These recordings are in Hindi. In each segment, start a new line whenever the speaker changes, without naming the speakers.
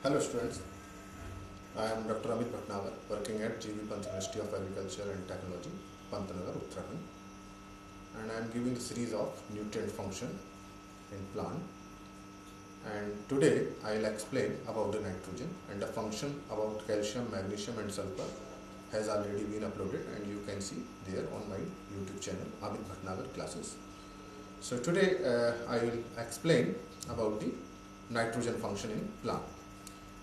Hello students, I am Dr. Amit Bhatnagar working at GV Pant University of Agriculture and Technology, Pantnagar, Uttarakhand, and I am giving a series of nutrient function in plant. And today I will explain about the nitrogen, and the function about calcium, magnesium and sulfur has already been uploaded and you can see there on my YouTube channel Amit Bhatnagar classes. So today I will explain about the nitrogen function in plant.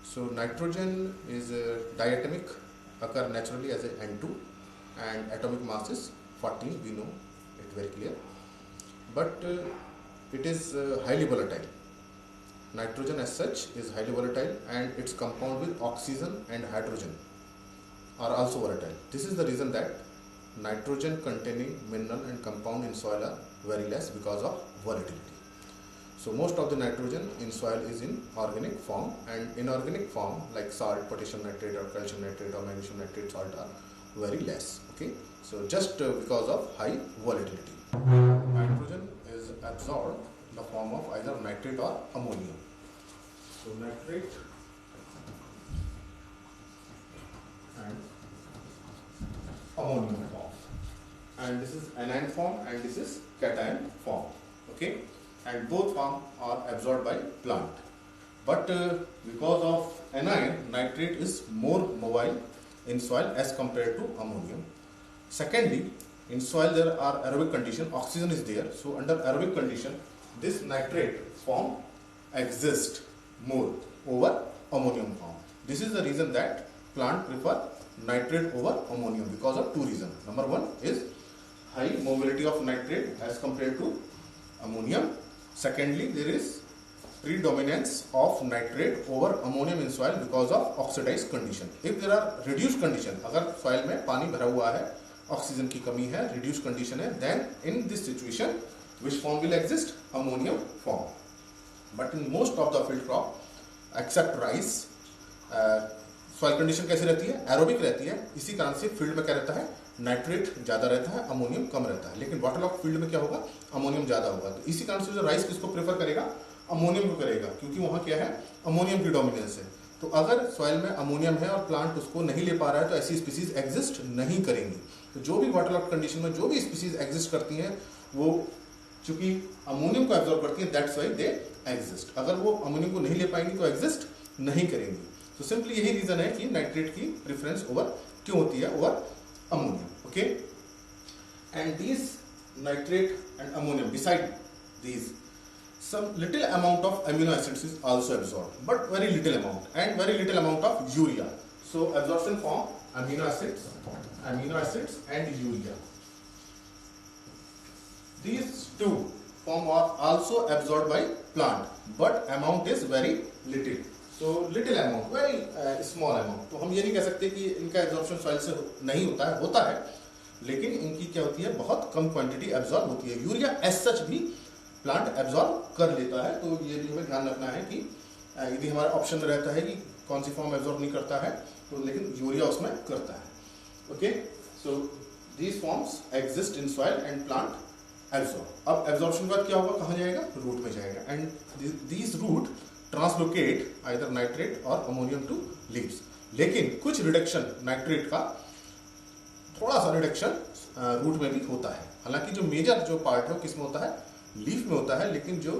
So nitrogen is diatomic, occur naturally as a N2 and atomic mass is 14, we know it very clear, but it is highly volatile. Nitrogen as such is highly volatile and its compound with oxygen and hydrogen are also volatile. This is the reason that nitrogen containing mineral and compound in soil are very less because of volatility. So most of the nitrogen in soil is in organic form, and inorganic form like salt, potassium nitrate or calcium nitrate or magnesium nitrate salt are very less. Okay, so just because of high volatility, nitrogen is absorbed in the form of either nitrate or ammonia. So nitrate and ammonium form, and this is anion form and this is cation form. Okay, and both forms are absorbed by plant, but because of anion, nitrate is more mobile in soil as compared to ammonium. Secondly, in soil there are aerobic condition, oxygen is there, so under aerobic condition this nitrate form exists more over ammonium form. This is the reason that plant prefer nitrate over ammonium because of two reasons. Number one is high mobility of nitrate as compared to ammonium. Secondly, there is predominance of nitrate over ammonium in soil because of oxidized condition. If there are reduced condition, अगर soil में पानी भरा हुआ है, ऑक्सीजन की कमी है, reduced condition है, then in this situation, which form will exist? Ammonium form. But in most of the field crop, except rice, soil condition कैसी रहती है? एरोबिक रहती है. इसी कारण से फील्ड में क्या रहता है? नाइट्रेट ज़्यादा रहता है, अमोनियम कम रहता है. लेकिन वाटरलॉक फील्ड में क्या होगा? अमोनियम ज़्यादा होगा. तो इसी कारण से जो राइस किसको प्रेफर करेगा? अमोनियम को करेगा, क्योंकि वहाँ क्या है? अमोनियम की डोमिनेंस है. तो अगर सॉइल में अमोनियम है और प्लांट उसको नहीं ले पा रहा है तो ऐसी स्पीसीज एग्जिस्ट नहीं करेंगी. तो जो भी वाटरलॉक कंडीशन में जो भी स्पीसीज एग्जिस्ट करती हैं वो चूंकि अमोनियम को एब्जॉर्ब करती हैं, दैट्स व्हाई दे एग्जिस्ट. अगर वो अमोनियम को नहीं ले पाएंगी तो एग्जिस्ट नहीं करेंगी. तो सिंपली यही रीजन है कि नाइट्रेट की प्रेफरेंस ओवर क्यों होती है over ammonium. Okay, and these nitrate and ammonium, beside these, some little amount of amino acids is also absorbed, but very little amount, and very little amount of urea. So absorption form amino acids and urea. These two form are also absorbed by plant, but amount is very little. So little amount, very small amount. तो हम ये नहीं कह सकते कि इनका एब्जॉर्प्शन सॉइल से नहीं होता है, लेकिन इनकी क्या होती है? बहुत कम क्वांटिटी एब्जॉर्ब होती है. यूरिया एज सच भी प्लांट एब्जॉर्ब कर लेता है. तो ये भी हमें ध्यान रखना है कि यदि हमारा ऑप्शन में रहता है कि कौन सी फॉर्म एब्जॉर्ब नहीं करता है, तो लेकिन यूरिया उसमें करता है. Okay, so these forms exist in soil and plant absorb. अब एब्जॉर्प्शन के बाद क्या होगा? कहाँ जाएगा? रूट में जाएगा. And these root translocate either nitrate और अमोनियम टू लीव्स. लेकिन कुछ रिडक्शन नाइट्रेट का, थोड़ा सा रिडक्शन रूट में भी होता है. हालांकि जो मेजर जो पार्ट है वो किस में होता है? लीफ में होता है. लेकिन जो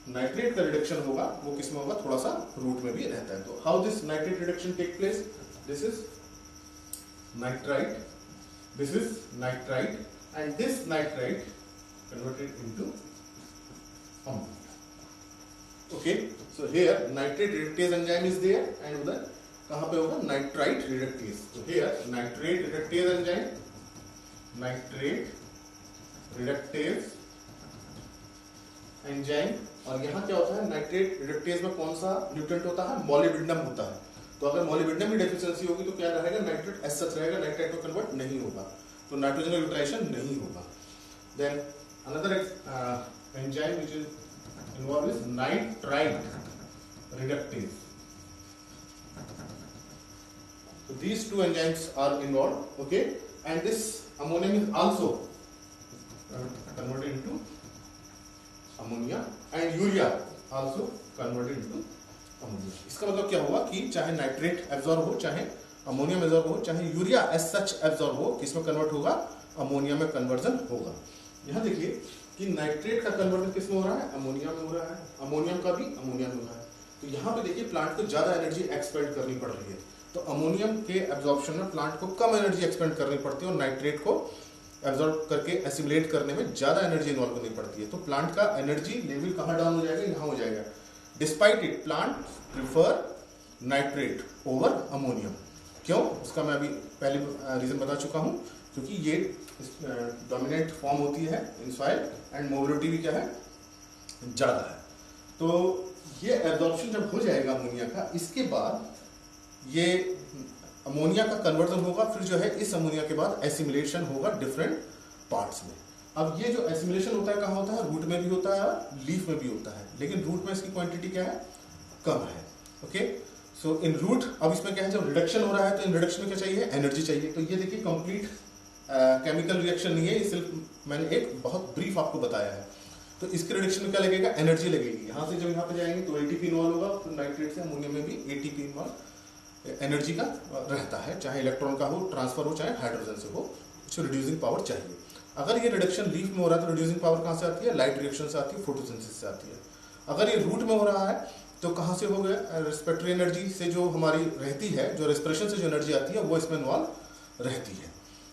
नाइट्रेट का रिडक्शन होगा वो किस में होगा? थोड़ा सा रूट में भी रहता है. तो how this nitrate reduction take place? This is nitrite, this is nitrite, and this nitrite converted into ammonia. Okay, so here nitrate reductase enzyme is there, and उधर कहाँ पे होगा? Nitrite reductase. So here nitrate reductase enzyme, nitrate reductase enzyme, और यहाँ क्या होता है? नाइट्रेट रिडक्टेज में कौन सा न्यूट्रिएंट होता है? मॉलिब्डेनम होता है. तो अगर मॉलिब्डेनम की डेफिशिएंसी होगी तो क्या रहेगा? नाइट्रेट एज सच रहेगा, नाइट्रेट में कन्वर्ट नहीं होगा, तो नाइट्रोजन का यूटिलाइजेशन नहीं होगा. Then another enzyme which is involved is nitrite reductase. So these two enzymes are involved. Okay, and this ammonium is also converted into ammonia, and urea also converted into ammonia. इसका मतलब क्या हुआ कि चाहे नाइट्रेट एब्जॉर्ब हो, चाहे अमोनियम एब्जॉर्ब हो, चाहे यूरिया एज सच एब्जॉर्ब हो, किसमें कन्वर्ट होगा, अमोनिया में कन्वर्जन होगा। यहाँ देखिए कि नाइट्रेट का कन्वर्जन किस में हो रहा है, अमोनिया में हो रहा है, अमोनियम का भी अमोनिया में हो रहा है। तो यहाँ पे देखिए प्लांट को ज्यादा एनर्जी एक्सपेंड करनी पड़ रही है, तो अमोनियम के एब्जॉर्प्शन में प्लांट को कम एनर्जी एक्सपेंड करनी पड़ती है और नाइट्रेट को एब्जॉर्ब करके एसिमुलेट करने में ज्यादा एनर्जी इन्वॉल्व करनी पड़ती है। तो प्लांट का एनर्जी लेवल कहाँ डाउन हो जाएगा, यहाँ हो जाएगा। Despite it plant prefer nitrate over ammonium. क्यों, उसका मैं अभी पहले रीजन बता चुका हूँ, क्योंकि ये डोमिनेंट फॉर्म होती है इन सॉइल एंड मोबिलिटी भी क्या है, ज्यादा है। तो ये एब्जॉर्प्शन जब हो जाएगा अमोनिया का, इसके बाद ये अमोनिया का कन्वर्जन होगा, फिर जो है इस अमोनिया के बाद एसिमुलेशन होगा डिफरेंट पार्ट्स में। अब ये जो एसिमुलेशन होता है कहाँ होता है, रूट में भी होता है और लीफ में भी होता है, लेकिन रूट में इसकी क्वांटिटी क्या है, कम है। ओके, सो इन रूट, अब इसमें क्या है, जब रिडक्शन हो रहा है तो इन रिडक्शन में क्या चाहिए, एनर्जी चाहिए। तो ये देखिए कंप्लीट केमिकल रिएक्शन नहीं है, ये सिर्फ मैंने एक बहुत ब्रीफ आपको बताया है। तो इसके रिडक्शन में क्या लगेगा, एनर्जी लगेगी। यहाँ से जब यहाँ पे जाएंगे तो एटीपी इन्वॉल्व होगा, फिर नाइट्रेट से अमोनियम में भी एटीपी इन्वॉल्व एनर्जी का रहता है, चाहे इलेक्ट्रॉन का हो ट्रांसफर हो, चाहे हाइड्रोजन से हो, उसको रिड्यूसिंग पावर चाहिए। अगर ये रिडक्शन लीफ में हो रहा है तो रिड्यूसिंग पावर कहाँ से आती है, लाइट रिएक्शन से आती है, फोटोसिंथेसिस से आती है। अगर ये रूट में हो रहा है तो कहाँ से हो गया, रेस्पिरेटरी एनर्जी से जो हमारी रहती है, जो रेस्पिरेशन से जो एनर्जी आती है वो इसमें इन्वॉल्व रहती है।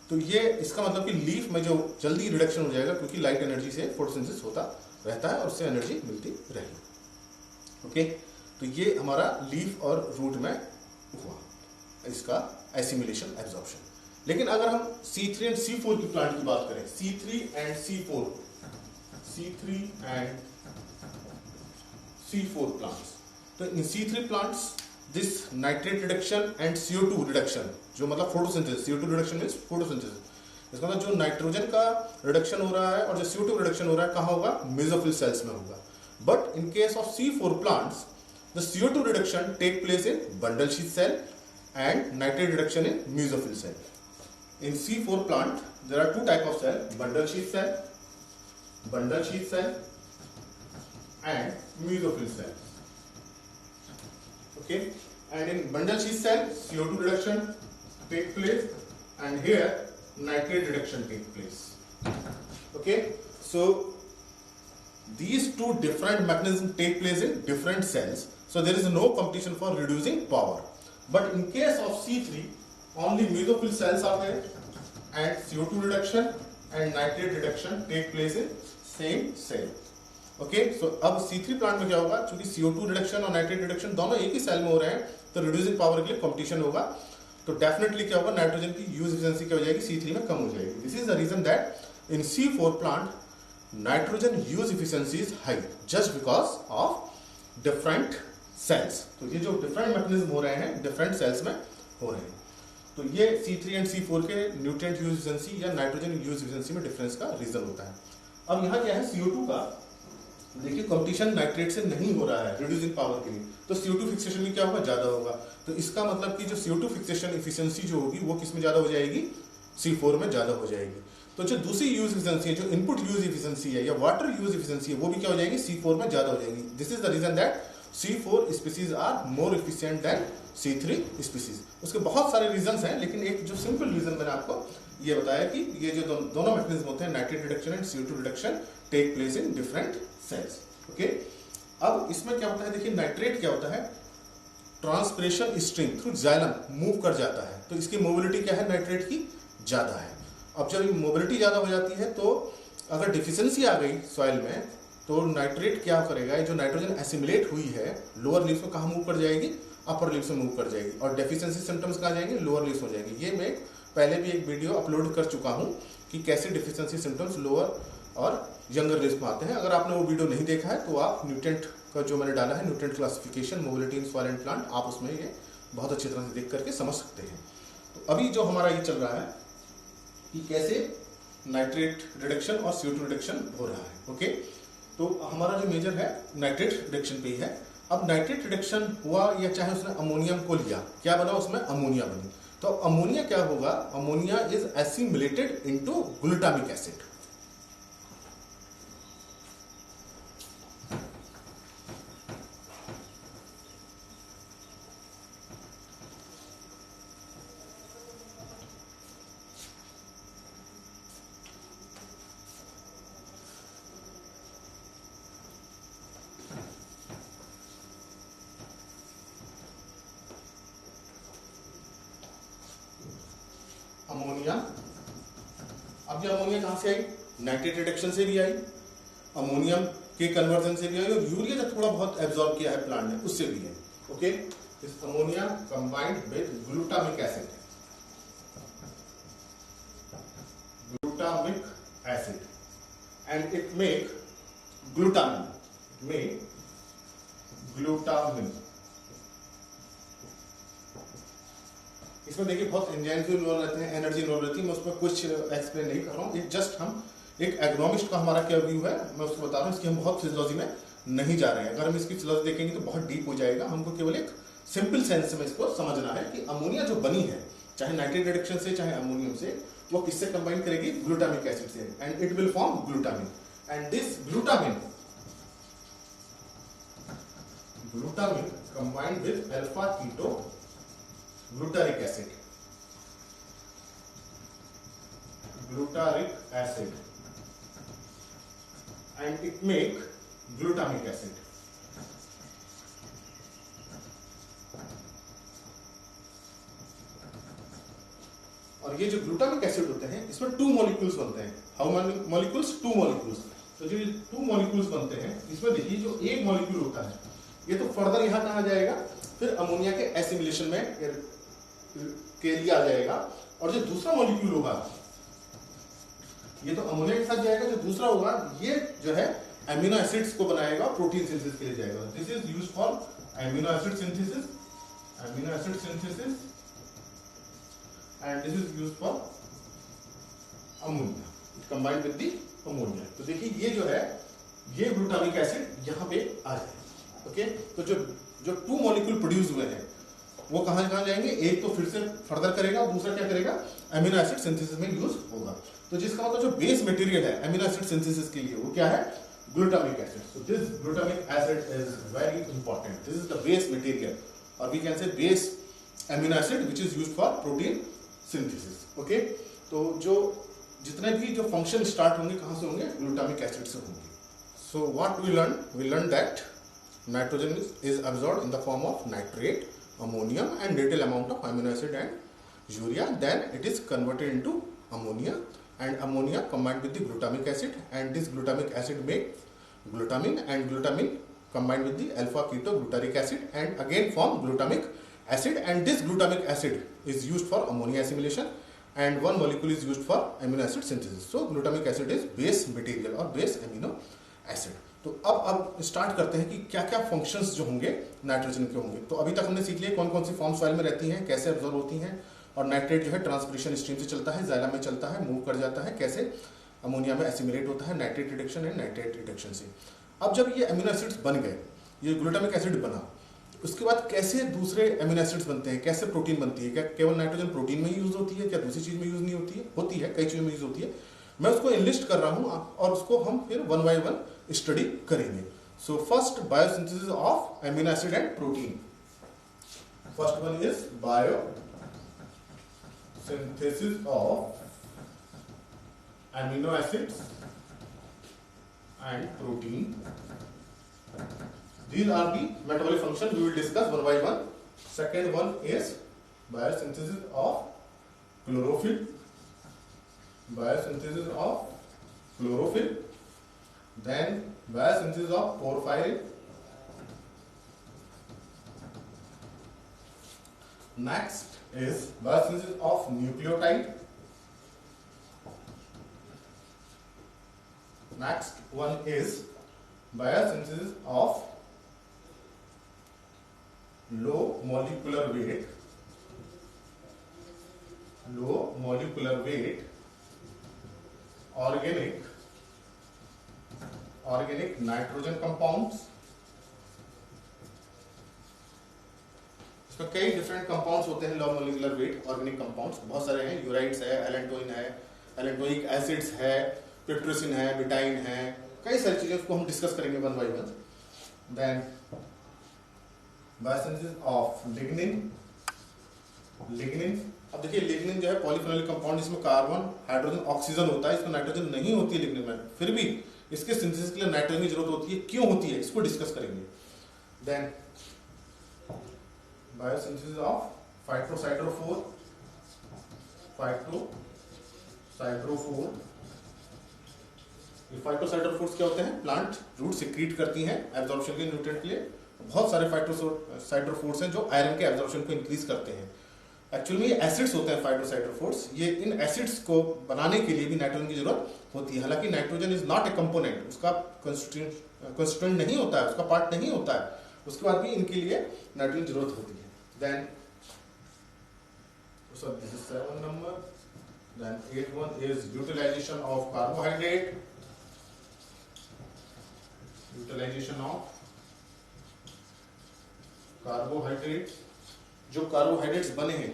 तो ये इसका मतलब कि लीफ में जो जल्दी रिडक्शन हो जाएगा, क्योंकि लाइट एनर्जी से फोटोसिंथेसिस होता रहता है और उससे एनर्जी मिलती रहेगी। ओके, तो ये हमारा लीफ और रूट में हुआ इसका एसिमुलेशन एब्जॉर्प्शन। लेकिन अगर हम C3 एंड C4 की प्लांट की बात करें, C3 एंड C4 प्लांट्स, तो इन C3 plants this nitrate reduction and CO2 reduction, जो मतलब photosynthesis, CO2 reduction means photosynthesis, इसका मतलब जो नाइट्रोजन का रिडक्शन हो रहा है और जो CO2 रिडक्शन हो रहा है कहाँ होगा, मेसोफिल सेल्स में होगा। But in case of C4 plants the CO2 reduction take place in bundle sheath cell and nitrate reduction in mesophyll cell. In C4 plant, there are two type of cell: bundle sheath cell, and mesophyll cell. Okay, and in bundle sheath cell, CO2 reduction take place, and here nitrate reduction take place. Okay, so these two different mechanisms take place in different cells. So there is no competition for reducing power. But in case of C3, only mesophyll cells are there, and CO2 reduction and nitrate reduction take place in same cell. Okay, so अब C3 प्लांट में क्या होगा, क्योंकि CO2 रिडक्शन और नाइट्रेट रिडक्शन दोनों एक ही सेल में हो रहे हैं, तो रिड्यूसिंग पावर के लिए कंपटीशन होगा। तो डेफिनेटली क्या होगा, नाइट्रोजन की यूज एफिशिएंसी क्या हो जाएगी, C3 में कम हो जाएगी। This is the reason that in C4 plant nitrogen use efficiency is high just because of different cells. तो ये जो डिफरेंट मैकेनिज्म हो रहे हैं डिफरेंट सेल्स में हो रहे हैं, तो ये C3 एंड C4 के न्यूट्रिएंट यूज एफिशिएंसी या नाइट्रोजन यूज एफिशिएंसी में डिफरेंस का रीजन होता है। अब यहाँ क्या है, CO2 का देखिए कंपटीशन नाइट्रेट से नहीं हो रहा है रिड्यूसिंग पावर के लिए, तो CO2 फिक्सेशन भी क्या होगा, ज्यादा होगा। तो इसका मतलब कि जो CO2 फिक्सेशन एफिशिएंसी जो होगी वो किस में ज्यादा हो जाएगी, C4 में ज्यादा हो जाएगी। तो जो दूसरी यूज एफिशिएंसी है, जो इनपुट यूज एफिशिएंसी है या वाटर यूज एफिशिएंसी है, वो भी क्या हो जाएगी, C4 में ज्यादा हो जाएगी। This is the reason that C4 species are more efficient than C3 species. उसके बहुत सारे रीजंस हैं, लेकिन एक जो सिंपल रीजन मैंने आपको ये बताया कि ये जो दोनों मैकेनिज्म होते हैं, nitrate reduction and CO2 reduction, take place in different cells. Okay, अब इसमें क्या होता है, देखिए नाइट्रेट क्या होता है, transpiration stream through xylem move कर जाता है, तो इसकी मोबिलिटी क्या है, नाइट्रेट की ज्यादा है। अब जब मोबिलिटी ज्यादा हो जाती है, तो अगर डिफिशियंसी आ गई सॉइल में, तो नाइट्रेट क्या करेगा, जो नाइट्रोजन एसिमुलेट हुई है लोअर लीव्स में कहाँ मूव कर जाएगी, अपर लीव्स में मूव कर जाएगी, और डेफिशिएंसी सिम्टम्स कहाँ जाएंगे, लोअर लीव्स हो जाएगी। ये मैं पहले भी एक वीडियो अपलोड कर चुका हूँ कि कैसे डिफिशियंसी सिम्टम्स लोअर और यंगर लीव्स में आते हैं। अगर आपने वो वीडियो नहीं देखा है तो आप न्यूट्रिएंट का जो मैंने डाला है, nutrient classification mobility in soil and plant, आप उसमें ये बहुत अच्छी तरह से देख करके समझ सकते हैं। तो अभी जो हमारा ये चल रहा है कि कैसे नाइट्रेट रिडक्शन और CO2 रिडक्शन हो रहा है। ओके, तो हमारा जो मेजर है नाइट्रेट रिडक्शन पे ही है। अब नाइट्रेट रिडक्शन हुआ या चाहे उसने अमोनियम को लिया, क्या बना उसमें, अमोनिया बनी। तो अमोनिया क्या होगा, ammonia is assimilated into glutamic acid. Ammonia. अब ये अमोनिया कहां से आई? नाइट्रेट रिडक्शन से भी आई, अमोनियम के कन्वर्जन से भी आई, और यूरिया जो थोड़ा बहुत एब्जॉर्ब किया है प्लांट ने उससे भी है। Okay, this ammonia combined with glutamic acid, glutamic acid, and it make glutamin, इसमें देखिए बहुत एंजाइम्स इन्वॉल्व रहते हैं, एनर्जी इन्वॉल्व रहती है, मैं उसमें कुछ एक्सप्लेन नहीं कर रहा हूँ, जस्ट हम एक एग्नोमिस्ट का हमारा क्या व्यू है मैं उसको बता रहा हूँ, इसकी हम बहुत फिजियोलॉजी में नहीं जा रहे हैं, अगर हम इसकी फिजियोलॉजी देखेंगे तो बहुत डीप हो जाएगा, हमको केवल एक सिंपल सेंस में इसको समझना है कि अमोनिया जो बनी है चाहे नाइट्रेट रिडक्शन से चाहे अमोनियम से, वो किससे कंबाइन करेगी? ग्लूटामिक एसिड से, and it will form glutamine, and this glutamine combined with alpha keto glutaric acid, and it make glutamic acid. और ये जो ग्लूटामिक एसिड होते हैं इसमें 2 मॉलिक्यूल्स बनते हैं। How many molecules? 2 मॉलिक्यूल्स। तो जो 2 मॉलिक्यूल्स बनते हैं इसमें देखिए जो एक मॉलिक्यूल होता है ये तो फर्दर यहां कहां जाएगा? फिर अमोनिया के एसिमिलेशन में के लिए आ जाएगा, और जो दूसरा मॉलिक्यूल होगा ये तो अमोनिया के साथ जाएगा, जो दूसरा होगा ये जो है एमिनो एसिड्स को बनाएगा, प्रोटीन सिंथेसिस के लिए जाएगा। This is used for amino acid synthesis, and this is used for ammonia combined with the ammonia. तो देखिए ये जो है ये ग्लूटामिक एसिड यहां पे आ जाएगा। ओके, तो जो 2 मॉलिक्यूल प्रोड्यूस हुए हैं वो कहां कहां जाएंगे? एक तो फिर से फर्दर करेगा और दूसरा क्या करेगा? एमिनो एसिड सिंथेसिस में यूज होगा। तो जिसका मतलब जो बेस मटेरियल है एमिनो एसिड सिंथेसिस के लिए वो क्या है? Glutamic acid. So this glutamic acid is very important, this is the base material, और we can say base amino acid which is used for protein synthesis. Okay, तो जो जितने भी जो फंक्शन स्टार्ट होंगे कहां से होंगे? ग्लूटामिक एसिड से होंगे। So what we learn that nitrogen is absorbed in the form of nitrate, ammonium and little amount of amino acid and urea, then it is converted into ammonia, and ammonia combined with the glutamic acid, and this glutamic acid make glutamin, and glutamin combined with the alpha keto glutaric acid and again form glutamic acid, and this glutamic acid is used for ammonia assimilation, and one molecule is used for amino acid synthesis. So glutamic acid is base material or base amino acid. तो अब स्टार्ट करते हैं कि क्या क्या फंक्शंस जो होंगे नाइट्रोजन के होंगे। तो अभी तक हमने सीख लिया कौन कौन सी फॉर्म सॉइल में रहती हैं, कैसे एब्जॉर्ब होती हैं, और नाइट्रेट जो है ट्रांसपिरेशन स्ट्रीम से चलता है, जाइलम में चलता है, मूव कर जाता है, कैसे अमोनिया में एसिमिलेट होता है, nitrate reduction and nitrate reduction से। अब जब ये अमीनो एसिड्स बन गए, ये ग्लूटामिक एसिड बना, उसके बाद कैसे दूसरे अमीनो एसिड्स बनते हैं, कैसे प्रोटीन बनती है, क्या केवल नाइट्रोजन प्रोटीन में यूज होती है, क्या दूसरी चीज में यूज नहीं होती है? होती है, कई चीजों में यूज होती है। मैं उसको इनलिस्ट कर रहा हूं और उसको हम फिर 1 by 1 स्टडी करेंगे। So first biosynthesis of amino acid and protein. First one is biosynthesis of amino acids and protein. These are the metabolic functions we will discuss 1 by 1. Second one is biosynthesis of chlorophyll. Then biosynthesis of porphyrin. Next is biosynthesis of nucleotide. Next one is biosynthesis of low molecular weight organic nitrogen compounds. इसमें कई डिफरेंट कंपाउंड्स होते हैं, low molecular weight organic compounds बहुत सारे हैं, यूराइड्स है, एलेंटोइन है, एलेंटोइक एसिड्स है, पिट्रोसिन है, बिटाइन है, कई सारी चीजें उसको हम डिस्कस करेंगे 1 by 1। Then biosynthesis of lignin. अब देखिए लिग्निन जो है पॉलीफेनोलिक कंपाउंड, इसमें कार्बन हाइड्रोजन ऑक्सीजन होता है, इसमें नाइट्रोजन नहीं होती है लिग्निन में, फिर भी इसके सिंथेसिस के लिए नाइट्रोजन की जरूरत होती है, क्यों होती है इसको डिस्कस करेंगे। Then biosynthesis of phytosiderophore siderophore. ये फाइटोसाइटोफोर्स क्या होते हैं? प्लांट रूट सिक्रीट करती हैं एब्जॉर्प्शन के न्यूट्रिएंट के लिए। बहुत सारे फाइटोसाइटोफोर्स हैं जो आयरन के एब्जॉर्प्शन को इंक्रीज करते हैं। एक्चुअली ये एसिड्स होते हैं फाइटोसाइटोफोर्स। ये इन एसिड्स को बनाने के लिए भी नाइट्रोजन की जरूरत होती है। हालांकि nitrogen is not a component, उसका कंस्टिट्यूएंट नहीं होता है, उसका पार्ट नहीं होता है, उसके बाद भी इनके लिए नाइट्रोजन की जरूरत होती है। Then so this is 7 number. Then 8 one is utilization of carbohydrate. Utilization of carbohydrates. जो कार्बोहाइड्रेट्स बने हैं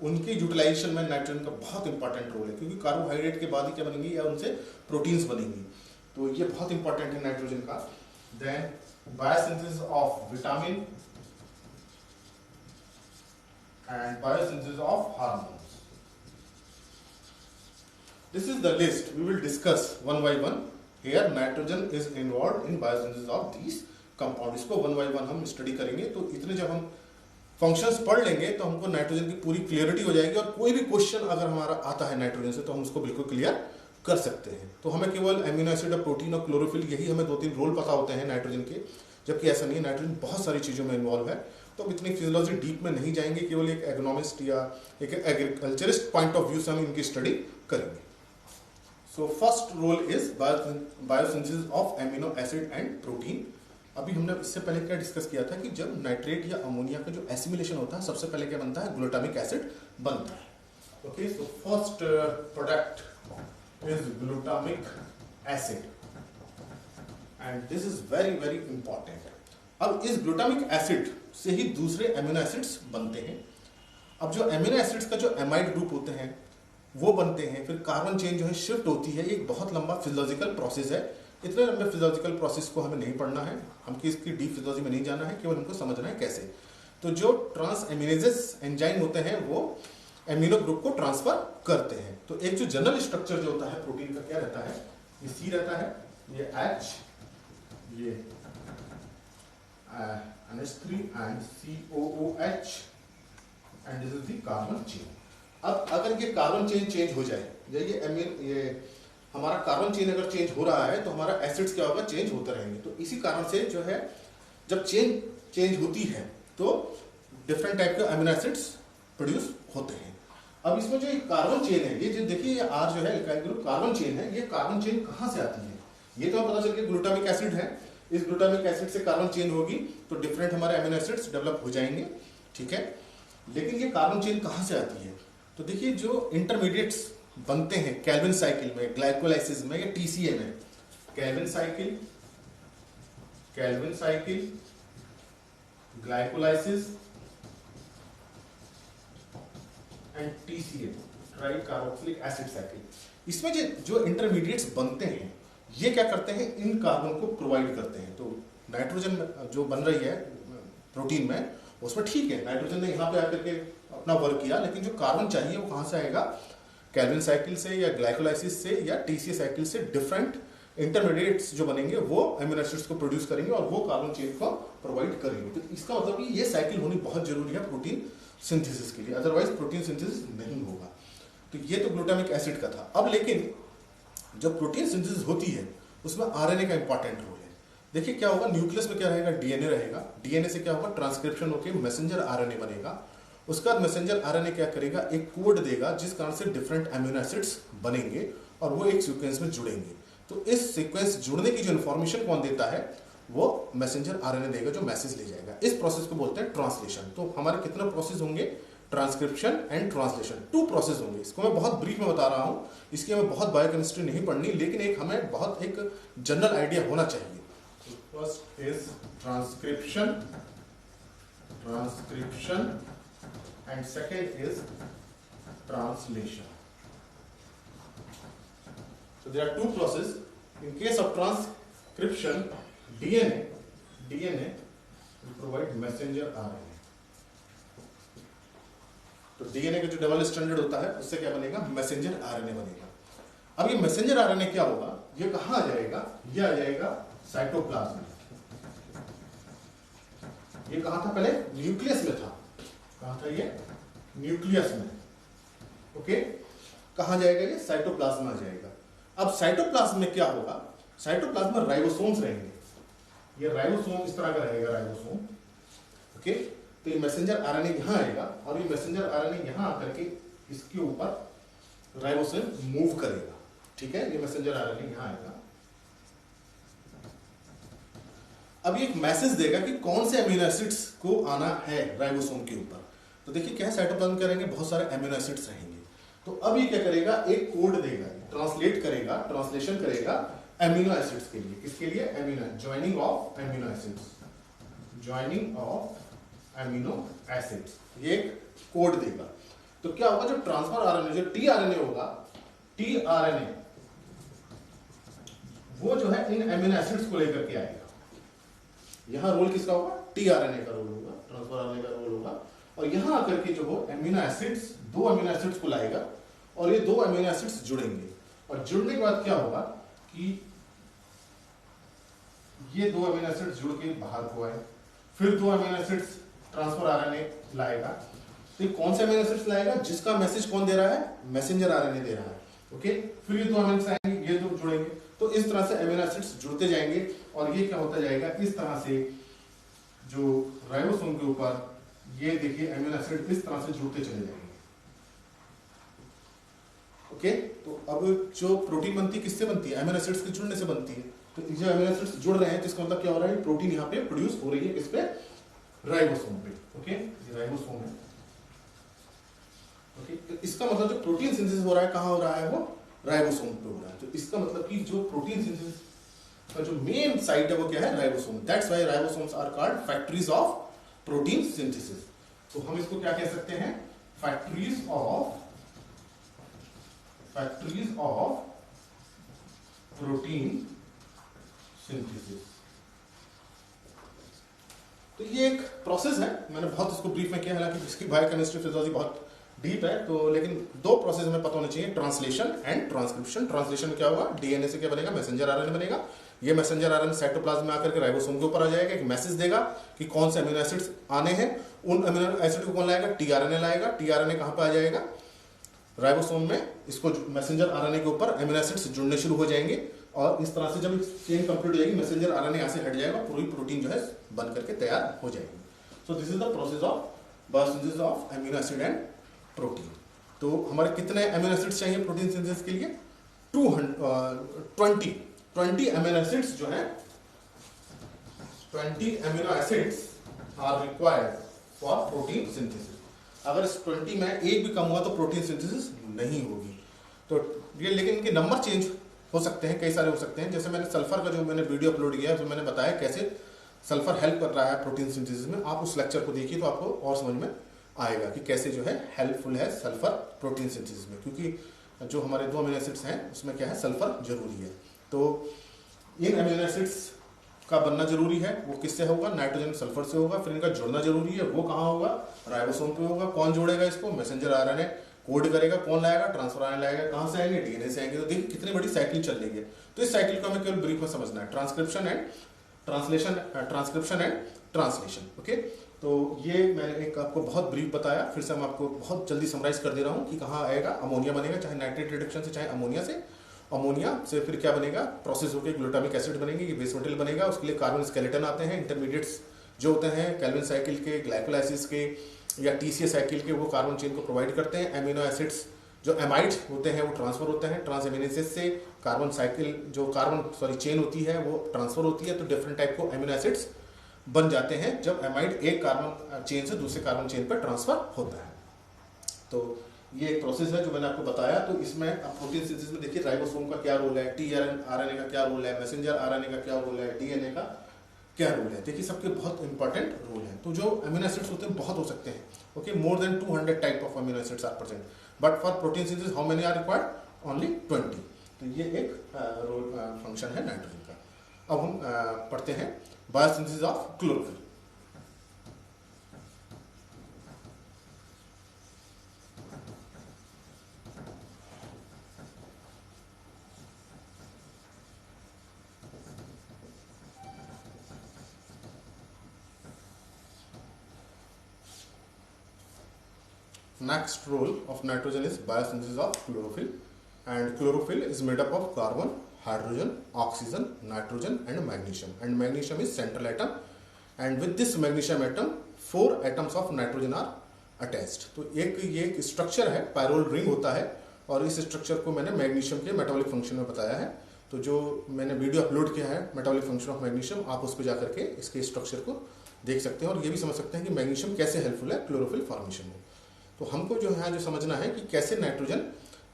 उनकी यूटिलाइजेशन में नाइट्रोजन का बहुत इंपॉर्टेंट रोल है, क्योंकि कार्बोहाइड्रेट के बाद ही क्या बनेंगी या उनसे प्रोटीन्स बनेंगी, तो ये बहुत इंपॉर्टेंट है नाइट्रोजन का। Then biosynthesis of vitamin and biosynthesis of hormones. This is the list we will discuss one by one. Here nitrogen is involved in biosynthesis of these compounds. इसको one by one हम स्टडी करेंगे। तो इतने जब हम फंक्शंस पढ़ लेंगे तो हमको नाइट्रोजन की पूरी क्लियरिटी हो जाएगी, और कोई भी क्वेश्चन अगर हमारा आता है नाइट्रोजन से तो हम उसको बिल्कुल क्लियर कर सकते हैं। तो हमें केवल एमिनो एसिड और प्रोटीन और क्लोरोफिल, यही हमें 2-3 रोल पता होते हैं नाइट्रोजन के, जबकि ऐसा नहीं है। नाइट्रोजन बहुत सारी चीज़ों में इन्वॉल्व है, तो हम इतनी फिजियोलॉजी डीप में नहीं जाएंगे, केवल एक एग्रोनॉमिस्ट या एक एग्रीकल्चरिस्ट पॉइंट ऑफ व्यू से हम इनकी स्टडी करेंगे। So first role is biosynthesis of amino acid and protein. अभी हमने इससे पहले क्या डिस्कस किया था कि जब नाइट्रेट या अमोनिया का जो एसिमिलेशन होता है सबसे पहले क्या बनता है? ग्लूटामिक एसिड बनता है। Okay, so first product is glutamic acid and this is very very important. अब इस ग्लूटामिक एसिड से ही दूसरे एमिनो एसिड्स बनते हैं। अब जो एमिनो एसिड्स का जो एमाइड ग्रुप होते हैं वो बनते हैं, फिर कार्बन चेन जो है शिफ्ट होती है। एक बहुत लंबा फिजियोलॉजिकल प्रोसेस है। इतने लंबे फिजियोलॉजिकल प्रोसेस को हमें नहीं पढ़ना है, हमको इसकी डीप फिजियोलॉजी में नहीं जाना है, केवल हमको समझना है कैसे। तो जो ट्रांस एमिनेजेस एंजाइम होते हैं वो एमिनो ग्रुप को ट्रांसफर करते हैं। तो एक जो जनरल स्ट्रक्चर जो होता है प्रोटीन का क्या रहता है? ये सी रहता है, ये H, ये NH3 and COOH and this is the carbon chain. अब अगर ये कार्बन चेन चेंज हो जाए, या ये हमारा कार्बन चेन अगर चेंज हो रहा है तो हमारा एसिड्स क्या होगा? चेंज होते रहेंगे। तो इसी कारण से जो है जब चेन चेंज होती है तो डिफरेंट टाइप के अमीनो एसिड्स प्रोड्यूस होते हैं। अब इसमें जो कार्बन चेन है, ये जो देखिए ये R जो है एल्काइल ग्रुप कार्बन चेन है, ये कार्बन चेन कहाँ से आती है? ये तो हमें पता चल गया ग्लूटामिक एसिड है। इस ग्लूटामिक एसिड से कार्बन चेन होगी तो डिफरेंट हमारे अमीनो एसिड्स डेवलप हो जाएंगे, ठीक है। लेकिन ये कार्बन चेन कहाँ से आती है? तो देखिए जो इंटरमीडिएट्स बनते हैं कैल्विन साइकिल में, ग्लाइकोलाइसिस में या टीसीए में, Calvin cycle, glycolysis and TCA, try carboxylic acid cycle. इसमें जो इंटरमीडिएट्स बनते हैं ये क्या करते हैं? इन कार्बन को प्रोवाइड करते हैं। तो नाइट्रोजन जो बन रही है प्रोटीन में उसमें ठीक है, नाइट्रोजन ने यहाँ पे आकर के अपना वर्क किया, लेकिन जो कार्बन चाहिए वो कहाँ से आएगा? कैल्विन साइकिल से या ग्लाइकोलाइसिस से या टीसीए साइकिल से। डिफरेंट इंटरमीडिएट्स जो बनेंगे वो अमीनो एसिड्स को प्रोड्यूस करेंगे और वो कार्बन चेन को प्रोवाइड करेंगे। तो इसका मतलब कि ये साइकिल होनी बहुत जरूरी है प्रोटीन सिंथेसिस के लिए, अदरवाइज प्रोटीन सिंथेसिस नहीं होगा। तो ये तो ग्लूटामिक एसिड का था। अब लेकिन जब प्रोटीन सिंथेसिस होती है उसमें आरएनए का इंपॉर्टेंट रोल है। देखिए क्या होगा, न्यूक्लियस में क्या रहेगा? डीएनए रहेगा। डीएनए से क्या होगा? ट्रांसक्रिप्शन होकर मैसेंजर आरएनए बनेगा। उसका मैसेंजर आरएनए क्या करेगा? एक कोड देगा जिस कारण से डिफरेंट अमीनो एसिड्स बनेंगे और वो एक सीक्वेंस में जुड़ेंगे। तो इस सीक्वेंस जुड़ने की जो इन्फॉर्मेशन कौन देता है? वो मैसेंजर आरएनए देगा जो मैसेज ले जाएगा। इस प्रोसेस को बोलते हैं ट्रांसलेशन। तो हमारे कितने प्रोसेस होंगे? ट्रांसक्रिप्शन एंड ट्रांसलेशन, 2 प्रोसेस होंगे। इसको मैं बहुत ब्रीफ में बता रहा हूँ, इसकी हमें बहुत बायोकेमिस्ट्री नहीं पढ़नी, लेकिन एक हमें बहुत एक जनरल आइडिया होना चाहिए। First is transcription and second is translation. So there are 2 processes. In case of transcription, DNA will provide messenger RNA. तो DNA का जो डबल स्टैंडर्ड होता है उससे क्या बनेगा? मैसेंजर आरएनए बनेगा। अब ये मैसेंजर आरएनए क्या होगा? ये कहाँ आ जाएगा? ये आ जाएगा साइटोप्लाज्म में। ये कहाँ था? पहले न्यूक्लियस में था। कहाँ था ये? न्यूक्लियस में। ओके, कहाँ जाएगा, ये साइटोप्लाज्म में जाएगा। अब साइटोप्लाज्म में क्या होगा, साइटोप्लाज्म में राइबोसोम्स रहेंगे, ये राइबोसोम इस तरह का रहेगा राइबोसोम, ओके। तो ये मैसेंजर आरएनए यहाँ आएगा और ये मैसेंजर आरएनए यहाँ आकर के इसके ऊपर राइबोसोम मूव करेगा, ठीक है। ये मैसेंजर आरएनए यहाँ आएगा। अब ये एक मैसेज देगा कि कौन से अमीनो एसिड्स को आना है राइबोसोम के ऊपर। तो देखिए क्या है, साइटोप्लाज्म क्या रहेंगे, बहुत सारे अमीनो एसिड्स रहेंगे। तो अब ये क्या करेगा, एक कोड देगा, ट्रांसलेट करेगा, ट्रांसलेशन करेगा अमीनो एसिड्स के लिए। किसके लिए, amino, joining of amino acids, joining of amino acids, ये एक कोड देगा। तो क्या होगा, जो ट्रांसफर आरएनए, जो टीआरएनए होगा, टीआरएनए वो जो है इन अमीनो एसिड्स को लेकर के आएगा। यहां रोल किसका होगा, टीआरएनए का रोल होगा, ट्रांसफर आरएनए का रोल होगा। और यहां आकर के जो हो अमीनो एसिड्स, दो अमीनो एसिड्स को लाएगा और ये दो अमीनो एसिड्स जुड़ेंगे। और जुड़ने के बाद क्या होगा कि ये दो अमीनो एसिड्स जुड़ के बाहर को आए, फिर दो अमीनो एसिड्स ट्रांसफर आरएनए लाएगा। तो ये कौन से अमीनो एसिड्स लाएगा, जिसका मैसेज कौन दे रहा है, मैसेंजर आरएनए दे रहा है, ओके। फिर ये दो अमीनो एसिड्स आएंगे, ये दो जुड़ेंगे। तो इस तरह से अमीनो एसिड्स जुड़ते जाएंगे और ये क्या होता जाएगा, इस तरह से जो राइबोसोम के ऊपर ये देखिए अमीनो एसिड इस तरह से जुड़ते चले जाएंगे, ओके। तो अब जो प्रोटीन बनती है किससे बनती है, अमीनो एसिड्स के जुड़ने से बनती है। तो जो अमीनो एसिड्स जुड़ रहे हैं तो इसका मतलब क्या हो रहा है, प्रोटीन यहाँ पे प्रोड्यूस हो रही है, किस पे, राइबोसोम पे, ओके। ये राइबोसोम है, ओके। तो इसका मतलब जो प्रोटीन सिंथेसिस हो रहा है कहाँ हो रहा है, वो राइबोसोम पे हो रहा है। तो इसका मतलब कि जो प्रोटीन सिंथेसिस का जो मेन साइट है वो क्या है, ribosome. That's why ribosomes are called factories of protein synthesis. तो हम इसको क्या कह सकते हैं, फैक्ट्रीज ऑफ प्रोटीन सिंथेसिस। तो ये एक प्रोसेस है, मैंने बहुत इसको ब्रीफ में किया, हालांकि इसकी बायोकेमिस्ट्री फिजियोलॉजी बहुत डीप है। तो लेकिन दो प्रोसेस हमें पता होने चाहिए, ट्रांसलेशन एंड ट्रांसक्रिप्शन। ट्रांसलेशन में क्या होगा, डीएनए से क्या बनेगा, मैसेंजर आरएनए बनेगा। ये मैसेंजर आरएनए साइटोप्लाज्म में आकर के राइबोसोम के ऊपर आ जाएगा, एक मैसेज देगा कि कौन से अमीनो एसिड्स आने हैं। उन अमीनो एसिड को कौन लाएगा, टीआरएनए लाएगा। टीआरएनए कहां पर आ जाएगा, राइबोसोम में। इसको मैसेंजर आरएनए के ऊपर अमीनो एसिड्स जुड़ने शुरू हो जाएंगे और इस तरह से जब चेन कंप्लीट हो जाएगी, मैसेंजर आरएनए यहां से हट जाएगा, पूरी प्रोटीन जो है बन करके तैयार हो जाएगी। So this is the process of biosynthesis of amino acid and protein. तो हमारे कितने अमीनो एसिड्स चाहिए प्रोटीन सिंथेसिस के लिए, 20 अमीनो एसिड्स जो है, 20 amino acids are required for protein synthesis. अगर इस 20 में एक भी कम हुआ तो प्रोटीन सिंथेसिस नहीं होगी। तो ये, लेकिन इनके नंबर चेंज हो सकते हैं, कई सारे हो सकते हैं। जैसे मैंने सल्फर का जो मैंने वीडियो अपलोड किया है उसमें मैंने बताया कैसे सल्फर हेल्प कर रहा है प्रोटीन सिंथेसिस में। आप उस लेक्चर को देखिए तो आपको और समझ में आएगा कि कैसे जो है हेल्पफुल है सल्फर प्रोटीन सिंथेसिस में, क्योंकि जो हमारे दो अमीनो एसिड्स हैं उसमें क्या है, सल्फर जरूरी है। तो इन अमीनो एसिड्स का बनना जरूरी है, वो किससे होगा, नाइट्रोजन सल्फर से होगा। फिर इनका जुड़ना जरूरी है, वो कहाँ होगा, राइबोसोम पे होगा। कौन जोड़ेगा इसको, मैसेंजर आरएनए कोड करेगा। कौन लाएगा, ट्रांसफर आरएनए लाएगा। कहाँ से आएंगे, डीएनए से आएंगे। तो देखिए कितनी बड़ी साइकिल चल रही है। तो इस साइकिल को हमें केवल ब्रीफ में समझना है, ट्रांसक्रिप्शन एंड ट्रांसलेशन, ओके। तो ये मैंने एक आपको बहुत ब्रीफ बताया, फिर से मैं आपको बहुत जल्दी समराइज कर दे रहा हूँ कि कहाँ आएगा, अमोनिया बनेगा, चाहे नाइट्रेट रिडक्शन से चाहे अमोनिया से। अमोनिया से फिर क्या बनेगा, प्रोसेस होकर ग्लूटामिक एसिड बनेंगे, ये बेस मेटल बनेगा। उसके लिए कार्बन स्केलेटन आते हैं, इंटरमीडिएट्स जो होते हैं कैल्विन साइकिल के, ग्लाइकोलाइसिस के या टीसीए साइकिल के, वो कार्बन चेन को प्रोवाइड करते हैं। एमिनो एसिड्स जो एमाइड्स होते हैं वो ट्रांसफर होते हैं ट्रांसएमिनेसेस से। कार्बन साइकिल जो चेन होती है वो ट्रांसफर होती है। तो डिफरेंट टाइप को एमिनो एसिड्स बन जाते हैं जब एमाइड एक कार्बन चेन से दूसरे कार्बन चेन पर ट्रांसफर होता है। तो ये एक प्रोसेस है जो मैंने आपको बताया। तो इसमें अब प्रोटीन सिंथेसिस में देखिए राइबोसोम का क्या रोल है, टीआरएनए का क्या रोल है, मैसेंजर आरएनए का क्या रोल है, डीएनए का क्या रोल है। देखिए सबके बहुत इंपॉर्टेंट रोल है। तो जो अमीनो एसिड्स होते हैं बहुत हो सकते हैं, okay, more than 200 type of amino acids are present, but for protein synthesis how many are required, only 20। तो ये एक रोल फंक्शन है नाइट्रोजन का। अब हम पढ़ते हैं biosynthesis of chlorophyll. next role of nitrogen is biosynthesis of chlorophyll, and chlorophyll is made up of carbon, hydrogen, oxygen, nitrogen and magnesium, and magnesium is central atom, and with this magnesium atom 4 atoms of nitrogen are attached. तो ये एक स्ट्रक्चर है, पायरोल रिंग होता है, और इस स्ट्रक्चर को मैंने मैग्नीशियम के मेटाबॉलिक फंक्शन में बताया है। तो जो मैंने वीडियो अपलोड किया है मेटाबॉलिक फंक्शन ऑफ मैग्नीशियम, आप उस पर जाकर के इसके स्ट्रक्चर को देख सकते हैं और ये भी समझ सकते हैं कि मैग्नीशियम कैसे हेल्पफुल है क्लोरोफिल फॉर्मेशन में। तो हमको जो है जो समझना है कि कैसे नाइट्रोजन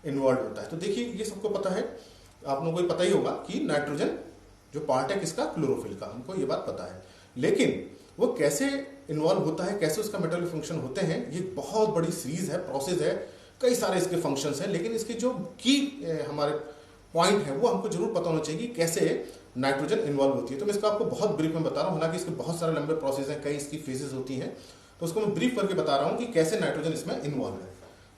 इन्वॉल्व होता है। तो देखिए ये सबको पता है, आप लोगों को पता ही होगा कि नाइट्रोजन जो पार्ट है किसका, क्लोरोफिल का, हमको ये बात पता है। लेकिन वो कैसे इन्वॉल्व होता है, कैसे उसका मेटाबॉलिक फंक्शन होते हैं, ये बहुत बड़ी सीरीज है, प्रोसेस है, कई सारे इसके फंक्शंस हैं। लेकिन इसके जो की हमारे पॉइंट है वो हमको जरूर पता होना चाहिए कि कैसे नाइट्रोजन इन्वॉल्व होती है। तो मैं इसको आपको बहुत ब्रीफ में बता रहा हूँ, हालांकि इसके बहुत सारे लंबे प्रोसेस हैं, कई इसकी फेजेस होती हैं, तो उसको मैं ब्रीफ करके बता रहा हूँ कि कैसे नाइट्रोजन इसमें इन्वॉल्व है।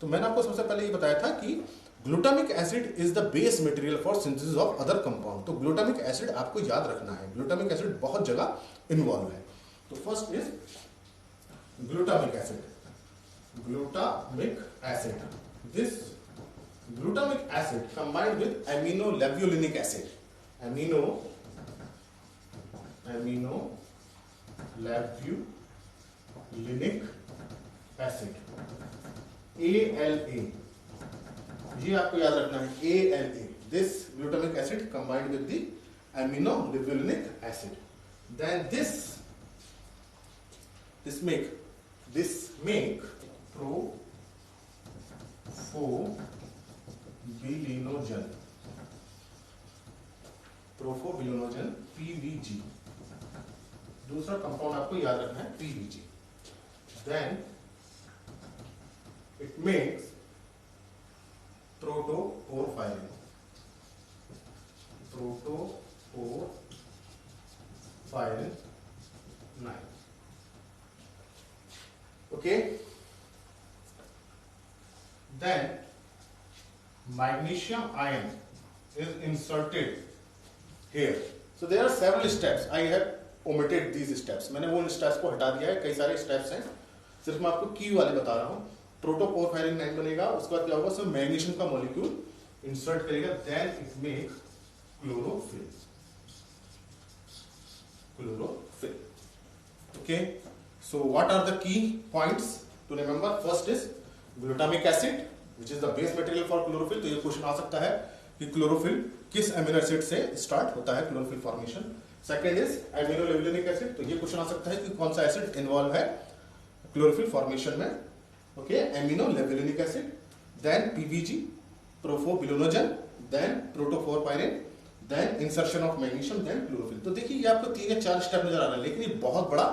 तो मैंने आपको सबसे पहले ये बताया था कि glutamic acid is the base material for synthesis of other compound. तो ग्लूटामिक एसिड आपको याद रखना है, ग्लूटामिक एसिड बहुत जगह इन्वॉल्व है। तो first is glutamic acid. Glutamic acid, this glutamic acid combined with aminolevulinic acid, aminolevulinic acid, ALA, ये आपको याद रखना है, ALA, this glutamic acid combined with the aminolevulinic acid, then this make porphobilinogen PVG। दूसरा कंपाउंड आपको याद रखना है PVG। Then it makes protoporphyrin, protoporphyrin 9। Okay, then magnesium ion is inserted here. So there are several steps. I have omitted these steps. मैंने वो स्टेप्स को हटा दिया है, कई सारे स्टेप्स हैं, सिर्फ मैं आपको की वाले बता रहा हूँ। प्रोटोपोरफायरिन 9 बनेगा, उसके बाद क्या होगा, उसमें मैग्नीशियम का मॉलिक्यूल इंसर्ट करेगा, then it make chlorophyll. Okay, so what are the key points to remember? First is glutamic acid, which is the base material for chlorophyll। तो ये क्वेश्चन आ सकता है कि क्लोरोफिल किस अमीनो एसिड से स्टार्ट होता है chlorophyll formation. Second is aminolevulinic acid, तो ये क्वेश्चन आ सकता है कि कौन सा एसिड इन्वॉल्व है क्लोरोफिल फॉर्मेशन में। Okay, aminolevulinic acid, then PVG, porphobilinogen, then protoporphyrin, then insertion of magnesium, then chlorophyll. तो देखिए ये आपको 3 या 4 स्टेप नजर आ रहा है, लेकिन ये बहुत बड़ा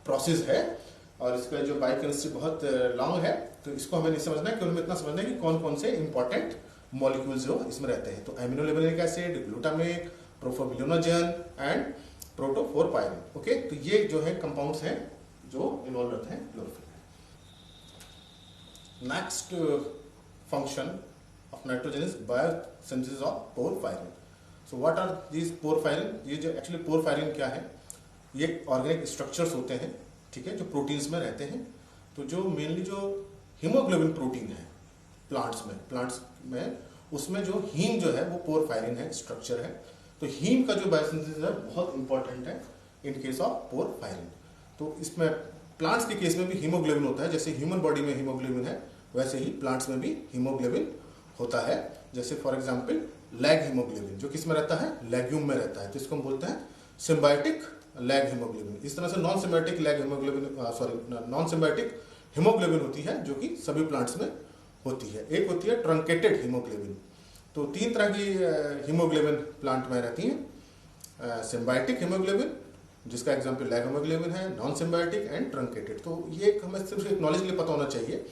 प्रोसेस है और इसका जो बायोकेमिस्ट्री बहुत लॉन्ग है। तो इसको हमें नहीं समझना है, केवल हमें इतना समझना है कि कौन कौन से इंपॉर्टेंट मॉलिक्यूल्स जो इसमें रहते हैं। तो एमिनोलेवुलिनिक एसिड, ग्लूटामिक, प्रोफोबिलिनोजन एंड प्रोटोपोरफायरिन। ओके, तो ये जो है कंपाउंड्स हैं जो इन्वॉल्व रहते हैं क्लोरोफिल में। Next function of nitrogen is biosynthesis of porphyrin. So what are these porphyrin? ये जो एक्चुअली पोरफायरिन क्या है, ये ऑर्गेनिक स्ट्रक्चर्स होते हैं, ठीक है, जो प्रोटीन्स में रहते हैं। तो जो मेनली जो हीमोग्लोबिन प्रोटीन है प्लांट्स में उसमें जो हीम जो है वो पोरफायरिन है, स्ट्रक्चर है। तो हीम का जो बायोसिंथेसिस है बहुत इंपॉर्टेंट है इन केस ऑफ पोरफायरिन। तो इसमें प्लांट्स के केस में भी हीमोग्लोबिन होता है, जैसे ह्यूमन बॉडी में हीमोग्लोबिन है वैसे ही प्लांट्स में भी हीमोग्लोबिन होता है। जैसे फॉर एग्जाम्पल लैग हीमोग्लोबिन जो किस में रहता है, लेग्यूम में रहता है, तो इसको हम बोलते हैं सिम्बायोटिक लैग हीमोग्लोबिन। इस तरह से नॉन सिम्बायोटिक हीमोग्लोबिन होती है जो कि सभी प्लांट्स में होती है। एक होती है ट्रंकेटेड हीमोग्लोबिन। तो 3 तरह की हीमोग्लोबिन प्लांट में रहती हैं, सिम्बायोटिक हीमोग्लोबिन जिसका एग्जांपल लैग हीमोग्लोबिन है, नॉन सिम्बायोटिक एंड ट्रंकेटेड। तो ये हमें सिर्फ एक नॉलेज के लिए पता होना चाहिए।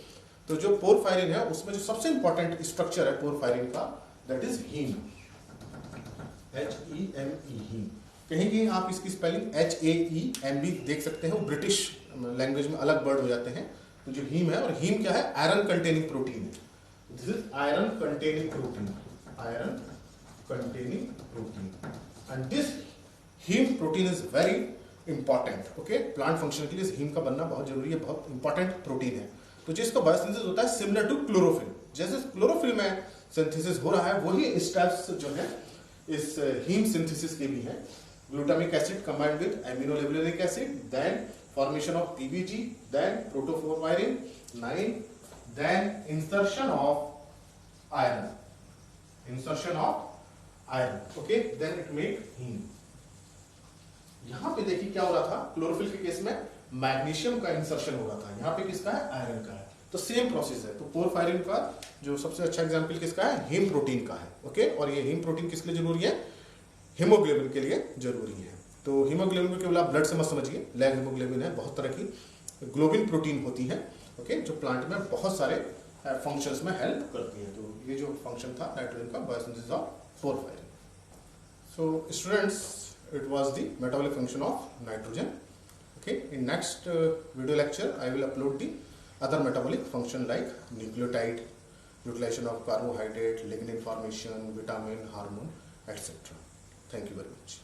तो जो पोरफायरिन है उसमें जो सबसे इंपॉर्टेंट स्ट्रक्चर है पोरफायरिन का, that is heme, HEME, heme. कहीं कहीं आप इसकी स्पेलिंग HAEM भी देख सकते हैं, वो ब्रिटिश लैंग्वेज में अलग वर्ड हो जाते हैं। तो जो हीम है, और हीम क्या है, आयरन कंटेनिंग प्रोटीन है। This is iron containing protein, and this heme protein is very important. Okay, plant function के लिए इस हीम का बनना बहुत जरूरी है, बहुत इंपॉर्टेंट प्रोटीन है। तो जो इसका बायोसिंथेसिस होता है सिमिलर टू क्लोरोफिल, जैसे क्लोरोफिल में सिंथेसिस हो रहा है वही इस टाइप्स जो है इस हीम सिंथेसिस के भी है। Glutamic acid combined with aminolevulinic acid, then formation of PBG, then protoporphyrin 9, then insertion of iron, okay, then it make heme. यहां पे देखिए क्या हो रहा था, क्लोरोफिल के केस में मैग्नीशियम का इंसर्शन हो रहा था, यहाँ पे किसका है, आयरन का है। तो सेम प्रोसेस है। तो पोरफायरिन का जो सबसे अच्छा एग्जांपल किसका है, हीम प्रोटीन का है, ओके। और ये हीम प्रोटीन किसके लिए जरूरी है, हीमोग्लोबिन के लिए जरूरी है। तो हीमोग्लोबिन को केवल आप ब्लड से मत समझिए, लैग हीमोग्लोबिन है, बहुत तरह की ग्लोबिन प्रोटीन होती है, ओके, जो प्लांट में बहुत सारे फंक्शंस में हेल्प करती है। तो ये जो फंक्शन था नाइट्रोजन का, biosynthesis of porphyrin. So students, it was the metabolic function of nitrogen. Okay, in next video lecture I will upload the other metabolic function like nucleotide, utilization of carbohydrate, lignin formation, vitamin, hormone, etc. Thank you very much.